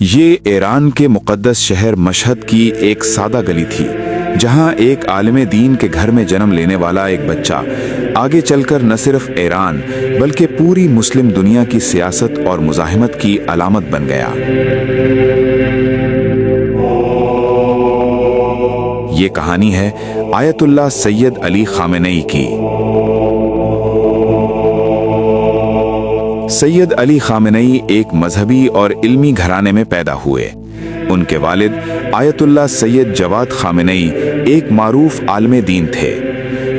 ये ईरान के मुक़द्दस शहर मशहद की एक सादा गली थी, जहां एक आलिम दीन के घर में जन्म लेने वाला एक बच्चा आगे चलकर न सिर्फ ईरान बल्कि पूरी मुस्लिम दुनिया की सियासत और मुज़ाहिमत की अलामत बन गया। ये कहानी है आयतुल्लाह सैयद अली खामेनेई की। सैयद अली खामेनेई एक मजहबी और इल्मी घराने में पैदा हुए। उनके वालिद आयतुल्लाह सैयद जवाद खामेनेई एक मारूफ आलिम दीन थे।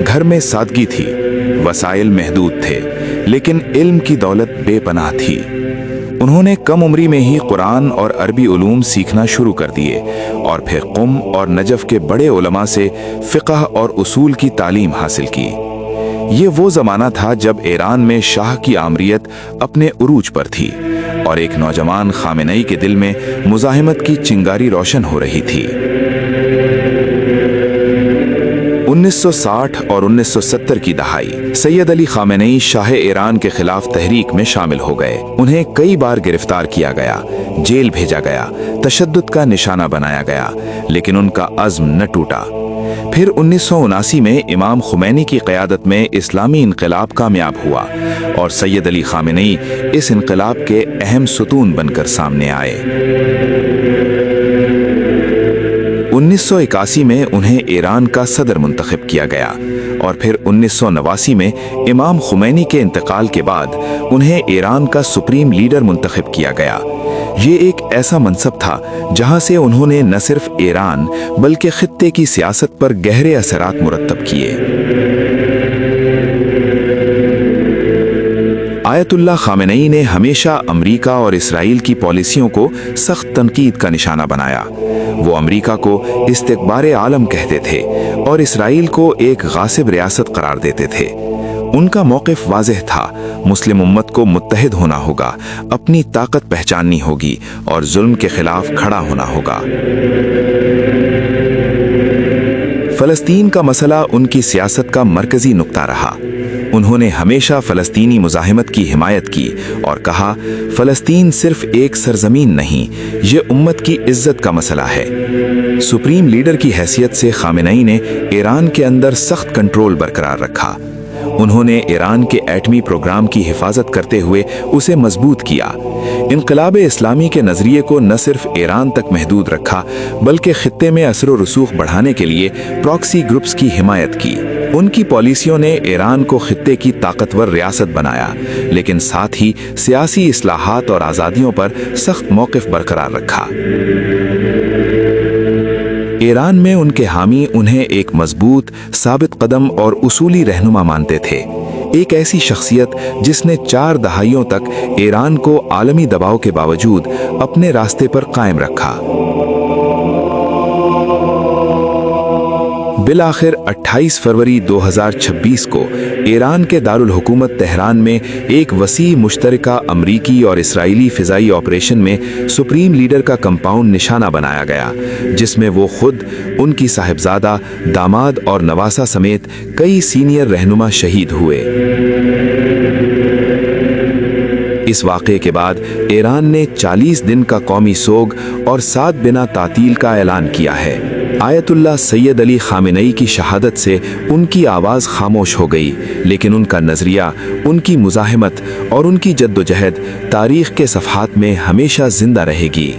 घर में सादगी थी, वसाइल महदूद थे, लेकिन इल्म की दौलत बेपनाह थी। उन्होंने कम उम्री में ही कुरान और अरबी उलूम सीखना शुरू कर दिए और फिर कुम और नजफ के बड़े उलमा से फ़िक़्ह और उसूल की तालीम हासिल की। ये वो ज़माना था जब ईरान में शाह की आमरीत अपने उरूज पर थी और एक नौजवान खामेनेई के दिल में मुज़ाहिमत की चिंगारी रोशन हो रही थी। 1960 और 1970 की दहाई Syed Ali Khamenei Shah Iran के खिलाफ तहरीक में शामिल हो गए। उन्हें कई बार गिरफ्तार किया गया, जेल भेजा गया, तशद्दुद का निशाना बनाया गया, लेकिन उनका अज़्म न टूटा। फिर 1979 में इमाम खुमैनी की क़यादत में इस्लामी इनक़लाब कामयाब हुआ और सैयद अली खामेनेई इस इनक़लाब के अहम सुतून बनकर सामने आए। 1981 में उन्हें ईरान का सदर मुंतखब किया गया और फिर 1989 में इमाम खुमैनी के इंतकाल के बाद उन्हें ईरान का सुप्रीम लीडर मुंतखब किया गया। ये एक ऐसा मनसब था जहां से उन्होंने न सिर्फ ईरान बल्कि खित्ते की सियासत पर गहरे असरात मुरत्तब किए। आयतुल्लाह खामेनेई ने हमेशा अमेरिका और इसराइल की पॉलिसियों को सख्त तनकीद का निशाना बनाया। वो अमेरिका को इस्तिकबार आलम कहते थे और इसराइल को एक गासिब रियासत करार देते थे। उनका मौक़िफ़ वाज़ेह था, मुस्लिम उम्मत को मुत्तहिद होना होगा, अपनी ताकत पहचाननी होगी और जुल्म के खिलाफ खड़ा होना होगा। फ़लस्तीन का मसला उनकी सियासत का मरकज़ी नुक्ता रहा। उन्होंने हमेशा फ़लस्तीनी मुज़ाहिमत की हिमायत की और कहा, फ़लस्तीन सिर्फ एक सरजमीन नहीं, ये उम्मत की इज्जत का मसला है। सुप्रीम लीडर की हैसियत से खामेनेई ने ईरान के अंदर सख्त कंट्रोल बरकरार रखा। उन्होंने ईरान के एटमी प्रोग्राम की हिफाजत करते हुए उसे मजबूत किया। इनकलाब इस्लामी के नज़रिए को न सिर्फ ईरान तक महदूद रखा बल्कि खित्ते में असर व रसूख बढ़ाने के लिए प्रॉक्सी ग्रुप्स की हिमायत की। उनकी पॉलिसियों ने ईरान को खित्ते की ताकतवर रियासत बनाया, लेकिन साथ ही सियासी इस्लाहात और आज़ादियों पर सख्त मौक़िफ़ बरकरार रखा। ईरान में उनके हामी उन्हें एक मजबूत, साबित कदम और उसूली रहनुमा मानते थे। एक ऐसी शख्सियत जिसने 4 दहाइयों तक ईरान को आलमी दबाव के बावजूद अपने रास्ते पर कायम रखा। बिलाखिर 28 फरवरी 2026 को ईरान के दारुल हुकूमत तेहरान में एक वसी मुश्तरका अमरीकी और इसराइली फ़िज़ाई ऑपरेशन में सुप्रीम लीडर का कंपाउंड निशाना बनाया गया, जिसमें वो खुद, उनकी साहिबजादा, दामाद और नवासा समेत कई सीनियर रहनुमा शहीद हुए। इस वाक़े के बाद ईरान ने 40 दिन का कौमी सोग और 7 बिना तातील का ऐलान किया है। आयतुल्लाह सैयद अली खामेनेई की शहादत से उनकी आवाज़ खामोश हो गई, लेकिन उनका नज़रिया, उनकी मुज़ाहिमत और उनकी जद्दोजहद तारीख़ के सफ़हात में हमेशा ज़िंदा रहेगी।